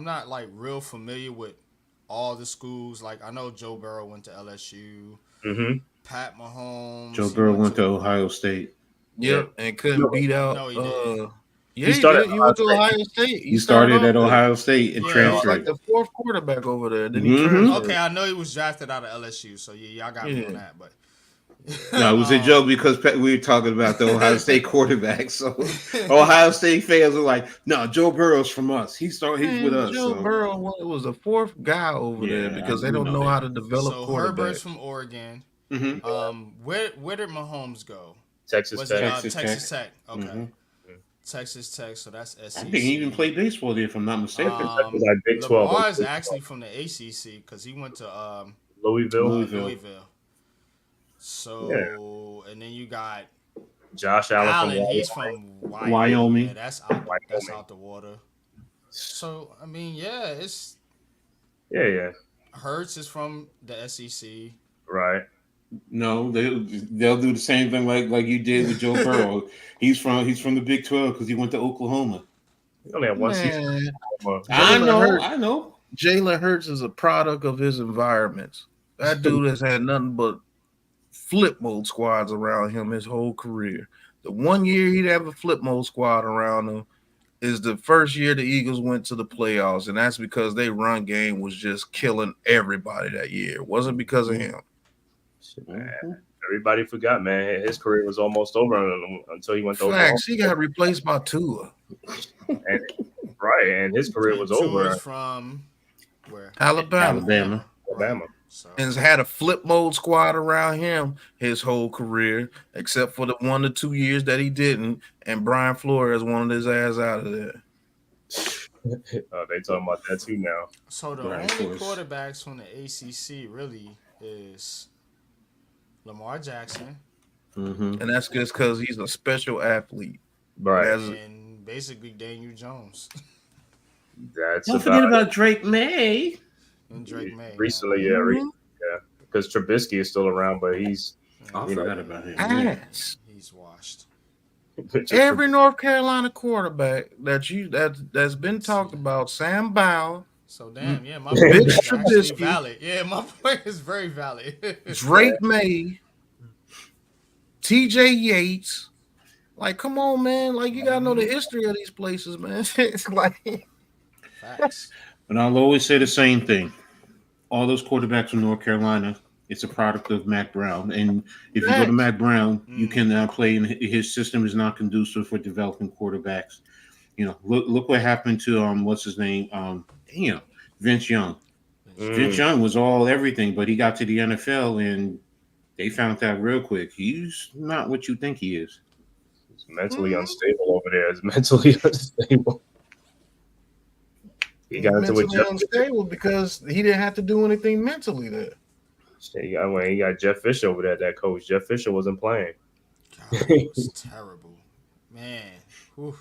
not like real familiar with all the schools. Like I know Joe Burrow went to LSU. Mm-hmm. Pat Joe Mahomes, he Burrow went went to to Ohio State. Yeah. Yep, and couldn't beat out. no, he didn't. Yeah, He he started did. at He Ohio went to State. Ohio State. He He started started off at there. Ohio State and He Yeah, was like transferred. the fourth quarterback over there. Then he Mm-hmm. okay. transferred. I know he was drafted out of LSU, so yeah, y'all got me on Yeah. that. But No, it was a joke because we were talking about the Ohio State quarterback. So Ohio State fans were like, "No, Joe Burrow's from us. He's with Man, us." Joe So Burrow was the fourth guy over there yeah, because they we don't know know that. how to develop so Herbert's quarterbacks. from Oregon. Mm-hmm. Where did Mahomes go? Texas Was it Tech. Texas Texas Tech. Tech? Okay, Mm-hmm. Texas Tech. So that's I think he even SEC. played baseball there, if I'm not mistaken. That was like Big 12. Lamar is actually from the ACC because he went to Louisville. Louisville. Louisville. Yeah. So and then you got Josh Allen from Allen. He's Wyoming. from Wyoming. Yeah, Wyoming. that's Wyoming. out the water. So I mean, yeah, it's Yeah, yeah. Hurts is from the SEC. Right. No, they'll do the same thing like you did with Joe Burrow. He's from the Big 12 because he went to Oklahoma. He only had one season. Man, I Jalen know, Hurts. I know. Jalen Hurts is a product of his environments. That dude has had nothing but flip mode squads around him his whole career. The one year he'd have a flip mode squad around him is the first year the Eagles went to the playoffs, and that's because their run game was just killing everybody that year. It wasn't because of him. Shit, man. Everybody forgot, man. His career was almost over until he went to Oklahoma. Facts, he got replaced by Tua. And, right, and his career was Two over is from where? Alabama. Alabama. Alabama. So And has had a flip mode squad around him his whole career, except for the 1 to 2 years that he didn't. And Brian Flores wanted his ass out of there. They talking about that too now. So the Right, of only course. quarterbacks from the ACC really is Lamar Jackson Mm-hmm. And that's just because he's a special athlete. Right. and basically Daniel Jones That's Don't forget about about Drake May. and Drake May. recently, yeah, yeah. Because Trubisky is still around, but he's I You know. forgot about him. Ass. He's washed. Every North Carolina quarterback that's been talked about, Sam Bowell, So damn, yeah, my Mitch point is actually Trubisky. valid. Yeah, my point is very valid. Drake May, TJ Yates. Like, come on, man. Like, you gotta know the history of these places, man. It's like Facts. But I'll always say the same thing. All those quarterbacks from North Carolina, it's a product of Mac Brown. And if you go to Facts. Mac Brown, you can play in his system is not conducive for developing quarterbacks. Look what happened to what's his name? Vince Young. Vince Young was all everything, but he got to the NFL and they found out real quick he's not what you think he is. He's mentally unstable over there. He's mentally unstable. He got into it. mentally unstable because he didn't have to do anything mentally there. He got Jeff Fisher over there. That coach, Jeff Fisher, wasn't playing. God, it was terrible, man. Whew.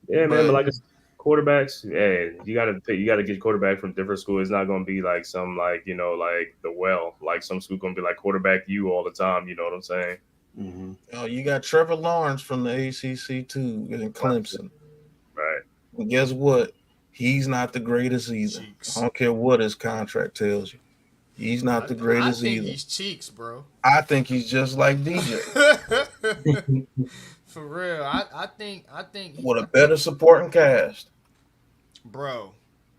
Yeah, man. But But like quarterbacks, yeah, you gotta get quarterback from different schools. It's not gonna be like some like the like some school gonna be like quarterback you all the time. You know what I'm saying? Mm-hmm. you got Trevor Lawrence from the ACC too in Clemson. Right. And guess what? He's not the greatest either. Cheeks. I don't care what his contract tells you. He's not the I greatest think either. he's cheeks, bro. I think he's just like DJ For real, I think with a better supporting cast. bro,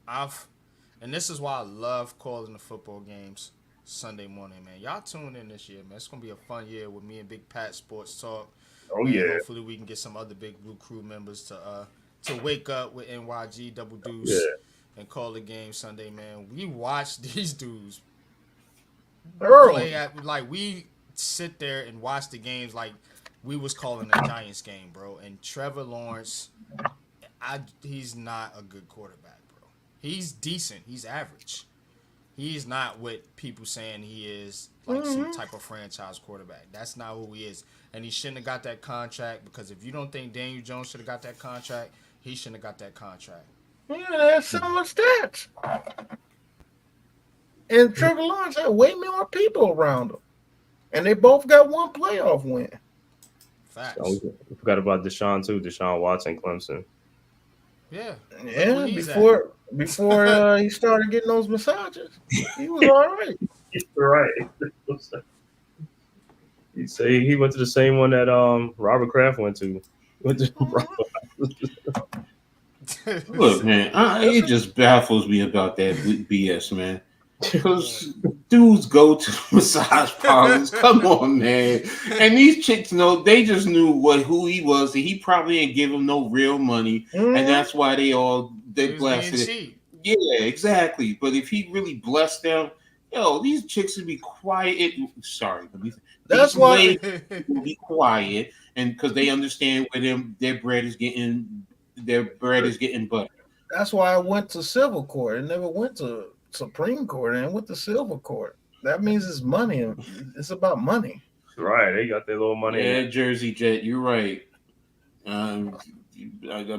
and this is why I love calling the football games Sunday morning, man. Y'all tune in this year, man. It's gonna be a fun year with me and Big Pat Sports Talk. Oh Man, yeah. hopefully we can get some other Big Blue crew members to wake up with NYG Double Deuce Yeah. and call the game Sunday, man. We watch these dudes Early. play at like we sit there and watch the games like we was calling a Giants game, bro. And Trevor Lawrence, he's not a good quarterback, bro. He's decent. He's average. He's not what people saying he is, like some type of franchise quarterback. That's not who he is. And he shouldn't have got that contract because if you don't think Daniel Jones should have got that contract, he shouldn't have got that contract. Yeah, they have similar stats. And Trevor Lawrence had way more people around him. And they both got one playoff win. Facts. We forgot about Deshaun too. Deshaun Watson, Clemson. Yeah. Yeah, where he's before he started getting those massages, he was all right. Right. He say he went to the same one that Robert Kraft went to. Went to Look, man, it just baffles me about that BS, man. Because dudes go to massage parlors. Come on, man. And these chicks know they just knew who he was. He probably ain't give them no real money, and that's why they He was blasted being it. cheap. Yeah, exactly. But if he really blessed them, these chicks would be quiet. Sorry, That's these why. ladies would be quiet, and because they understand where their bread is getting buttered. That's why I went to civil court. It never went to Supreme Court, and went to civil court. That means it's money. It's about money. right. They got their little money. Yeah, Jersey Jet, you're right. I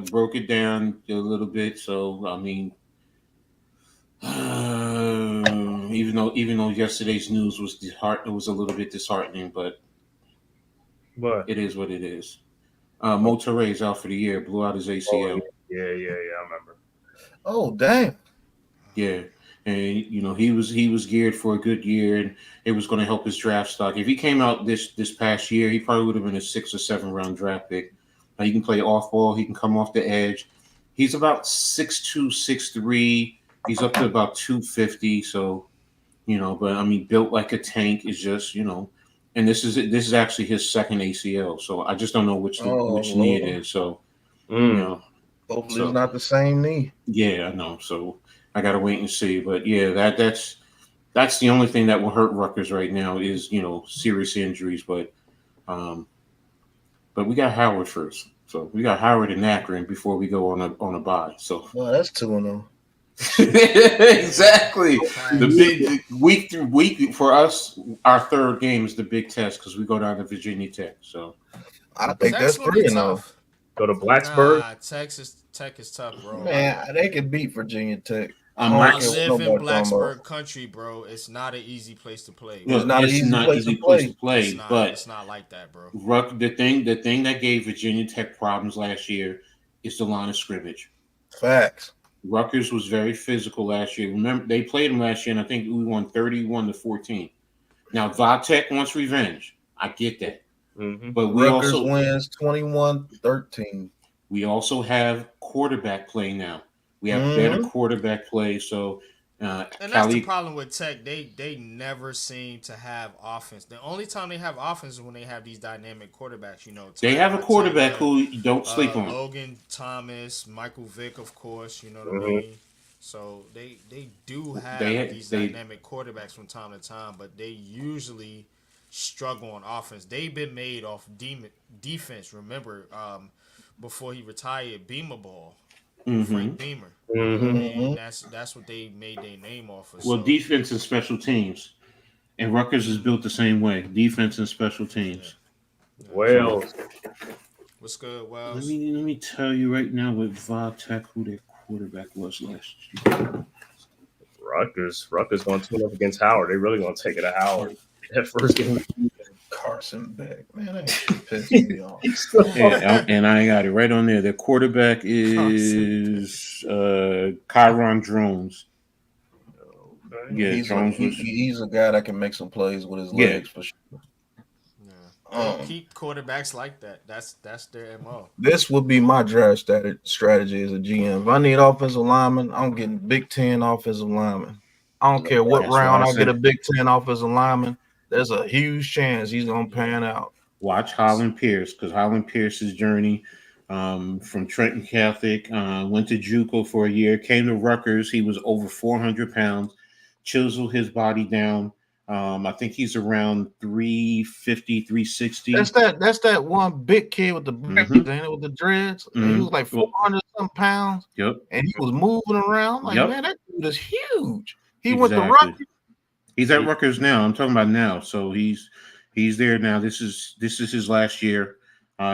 broke it down a little bit, so I mean, even though yesterday's news was it was a little bit disheartening, but it is what it is. Monterey's out for the year, blew out his ACL. Yeah, I remember. Oh, damn. Yeah. And he was geared for a good year, and it was going to help his draft stock. If he came out this past year, he probably would have been a 6 or 7 round draft pick. Now, he can play off ball. He can come off the edge. He's about 6'2", 6'3". He's up to about 250. So, but I mean, built like a tank is just, and this is actually his second ACL. So I just don't know which knee it is. So, hopefully it's not the same knee. Yeah, I know. So I got to wait and see. But yeah, that's the only thing that will hurt Rutgers right now is serious injuries. But we got Howard first. So we got Howard and Akron before we go on a bye. So well, that's 2-0. Exactly. The big week through week for us, our third game is the big test because we go down to Virginia Tech. So I think that's 3-0. Go to Blacksburg. Tech is tough, bro. Man, they can beat Virginia Tech. I live in Blacksburg country, bro. It's not an easy place to play. It's not an easy place to play. But it's not like that, bro. The thing that gave Virginia Tech problems last year is the line of scrimmage. Facts. Rutgers was very physical last year. Remember, they played them last year, and I think we won 31-14. Now, Vatech wants revenge. I get that. Mm-hmm. But Rutgers wins 21-13. We also have quarterback play now. We have better quarterback play. So, and that's the problem with Tech. They never seem to have offense. The only time they have offense is when they have these dynamic quarterbacks. They have a quarterback who you don't sleep on. Logan Thomas, Michael Vick, of course. You know what I mean. So they do have these dynamic quarterbacks from time to time, but they usually struggle on offense. They've been made off defense. Remember, before he retired, Beamer Ball. Frank Beamer. And that's what they made their name off of. Well, defense and special teams. And Rutgers is built the same way. Defense and special teams. Yeah. Well, what's good, Wells? Let me tell you right now with Vatech who their quarterback was last year. Rutgers won 2-0 against Howard. They really gonna take it to Howard. That first game. Carson Beck, man, that pissed me off. And I got it right on there. Their quarterback is Kyron Drones. Okay. Yeah, he's a guy that can make some plays with his legs for sure. Yeah. Keep quarterbacks like that. That's their MO. This would be my draft strategy as a GM. If I need offensive linemen, I'm getting Big Ten offensive linemen. I don't care what round I get a Big Ten offensive lineman. There's a huge chance he's going to pan out. Watch Holland Pierce, because Holland Pierce's journey from Trenton Catholic, went to JUCO for a year, came to Rutgers. He was over 400 pounds, chiseled his body down. I think he's around 350, 360. That's that one big kid with the with the dreads. He was like 400 some pounds. Yep. And he was moving around. Man, that dude is huge. He went to Rutgers. He's at Rutgers now. I'm talking about now. So he's there now. This is his last year.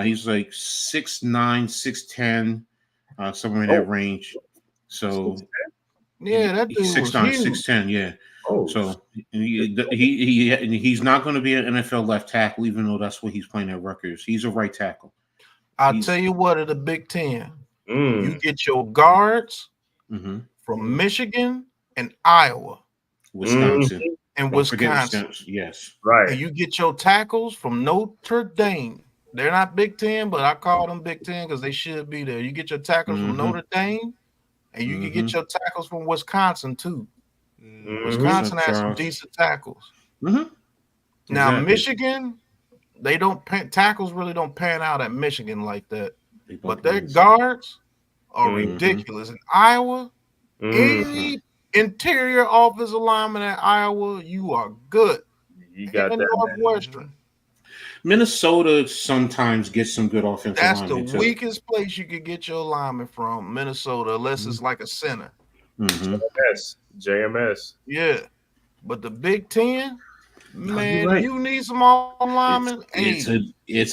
He's like 6'9", 6'10", somewhere in that range. So yeah, that dude 6'9", 6'10", yeah. Oh, so he's not going to be an NFL left tackle, even though that's what he's playing at Rutgers. He's a right tackle. I'll tell you what, at the Big Ten, You get your guards Mm-hmm. from Michigan and Iowa Wisconsin. and Don't forget Wisconsin. Yes. Right. And you get your tackles from Notre Dame. They're not Big Ten, but I call them Big Ten because they should be there. You get your tackles from Notre Dame, and you can get your tackles from Wisconsin too. Wisconsin has some decent tackles. Now Exactly. Michigan, they don't tackles really don't pan out at Michigan like that, but their play guards are ridiculous. In Iowa, any interior offensive lineman at Iowa, you are good. You got And that. Northwestern. Minnesota sometimes gets some good offensive That's linemen, the too. weakest place you could get your lineman from, Minnesota, unless it's like a center. JMS. Yeah. But the Big Ten, man, right. you need some all linemen. It's a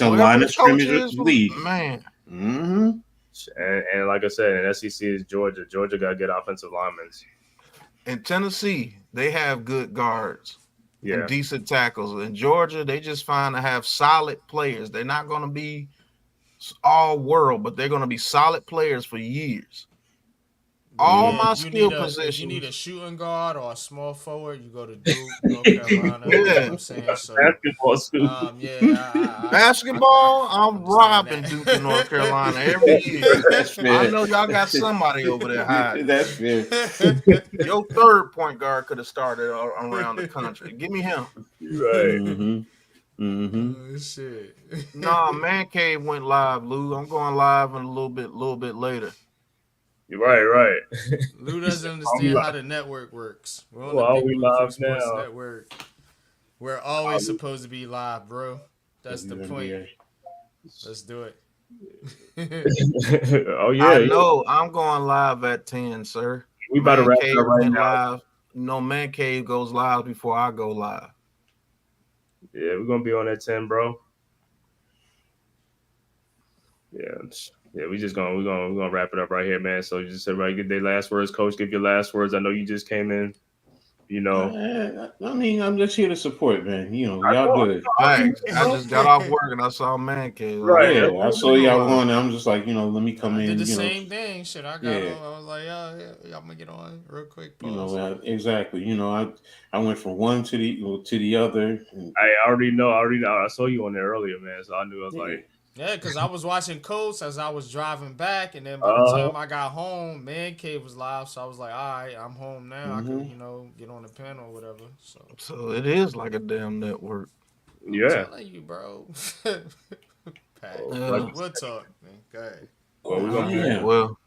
whoever line the of coach scrimmage is, league. man. And like I said, in SEC is Georgia. Georgia got to get offensive linemen. In Tennessee, they have good guards Yeah. and decent tackles. In Georgia, they just find to have solid players. They're not going to be all world, but they're going to be solid players for years. All my skill positions. If you need a shooting guard or a small forward, you go to Duke, North Carolina. You know what I'm saying? So, Basketball school. Basketball, I'm robbing Duke and North Carolina every year. That's fair. I know y'all got somebody over there hiding. That's fair. Your third point guard could have started around the country. Give me him. Right. Oh, shit. Nah, Man Cave went live, Lou. I'm going live in a little bit later. Right. Lou doesn't understand how the network works. We're on Well, the Big we Blue live Crew Sports now. Network. We're always supposed to be live, bro. That's the point. Let's do it. Oh yeah. I know. I'm going live at 10, sir. We about to Man wrap it Cave up right went now. live. No, Man Cave goes live before I go live. Yeah, we're gonna be on at 10, bro. Yeah, we're gonna wrap it up right here, man. So you just everybody get their last words, Coach. Give your last words. I know you just came in. You know, I mean, I'm just here to support, man. You know, y'all good. Thanks. I just got off work and I saw Man Cave. Right. Yeah, I saw y'all on. I'm just like, let me come I in. did the you know, same thing. Shit, I got on. I was like, yeah, I'm gonna get on real quick. Pause. Exactly. I went from one to the other. And, I already know. I saw you on there earlier, man. So I knew I was like, yeah, because I was watching Colts as I was driving back, and then by the time I got home, Man Cave was live, so I was like, all right, I'm home now. I can, get on the panel or whatever. So it is like a damn network. yeah. I'm telling you, bro. Pat, we'll talk, man. Go ahead. Well, we're gonna be Well,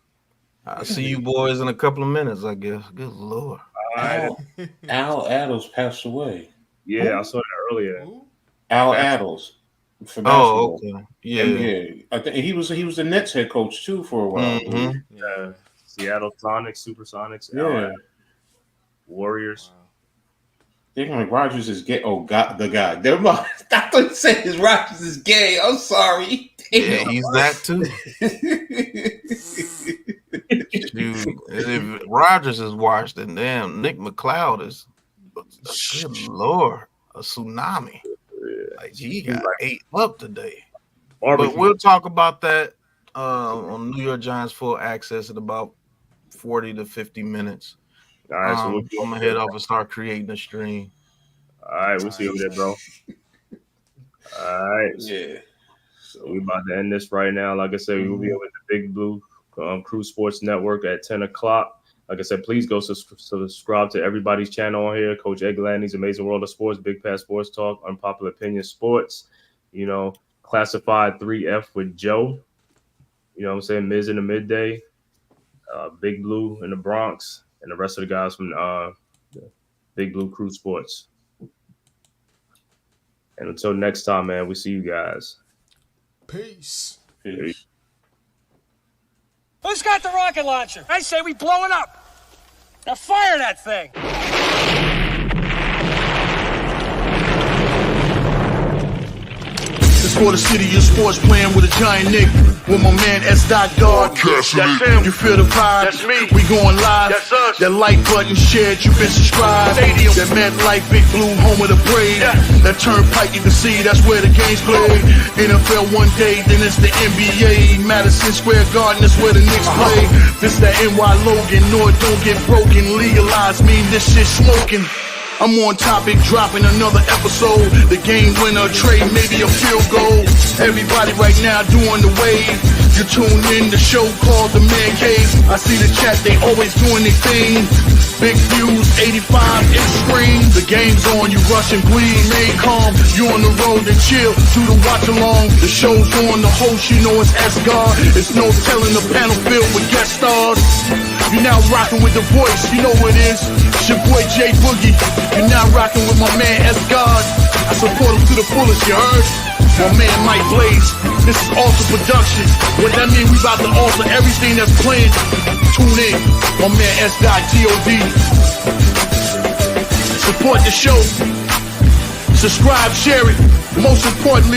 I'll see you boys in a couple of minutes, I guess. Good Lord. Al Adams passed away. Yeah, I saw that earlier. Who? Al Adams. Oh, okay. Yeah. I think he was the Nets head coach too for a while. Yeah. Seattle Sonics, Supersonics, Yeah. Warriors. Wow. They're like Rodgers is gay. Oh God, the guy. Never mind. I thought you said his Rodgers is gay. I'm sorry. Yeah, he's that too. Dude, if Rodgers is washed, then damn, Nick McLeod is, good Lord, a tsunami. Like he got ate up today. But we'll talk about that on New York Giants Full Access in about 40 to 50 minutes. All right, so I'm gonna head off and start creating a stream. All right, we'll see you there, bro. All right. Yeah. So we're about to end this right now. Like I said, we will be over at the Big Blue Crew Sports Network at 10 o'clock. Like I said, please go subscribe to everybody's channel on here. Coach Ed Galandy's Amazing World of Sports, Big Pass Sports Talk, Unpopular Opinion Sports, Classified 3F with Joe. You know what I'm saying? Miz in the midday, Big Blue in the Bronx, and the rest of the guys from Big Blue Crew Sports. And until next time, man, we see you guys. Peace. Peace. Who's got the rocket launcher? I say we blow it up. Now fire that thing. The for the city of sports, playing with a giant Nick. With my man S. God. That's him. You feel the vibe? That's me. We going live. That's us. That like button shared, you been subscribed. Stadium. That MetLife, Big Blue, home of the Braves. Yeah. That Turnpike, you can see that's where the game's played. NFL one day, then it's the NBA. Madison Square Garden, that's where the Knicks play. This that NY Logan, no it don't get broken. Legalize, mean this shit smoking. I'm on topic, dropping another episode. The game winner, trade, maybe a field goal. Everybody right now doing the wave. You tune in, the show called The Man Cave. I see the chat, they always doing their thing. Big views, 85 inch screen. The game's on, you rush and bleed, remain calm. You on the road and chill, do the watch along. The show's on, the host, you know it's S-God. It's no telling the panel filled with guest stars. You're now rocking with The Voice, you know what it is. It's your boy Jay Boogie. You're now rocking with my man S-God. I support him to the fullest, you heard? My man Mike Blaze. This is Alter Production. What that mean, we about to alter everything that's playing. Tune in. My man S.T.O.D. Support the show. Subscribe, share it. Most importantly,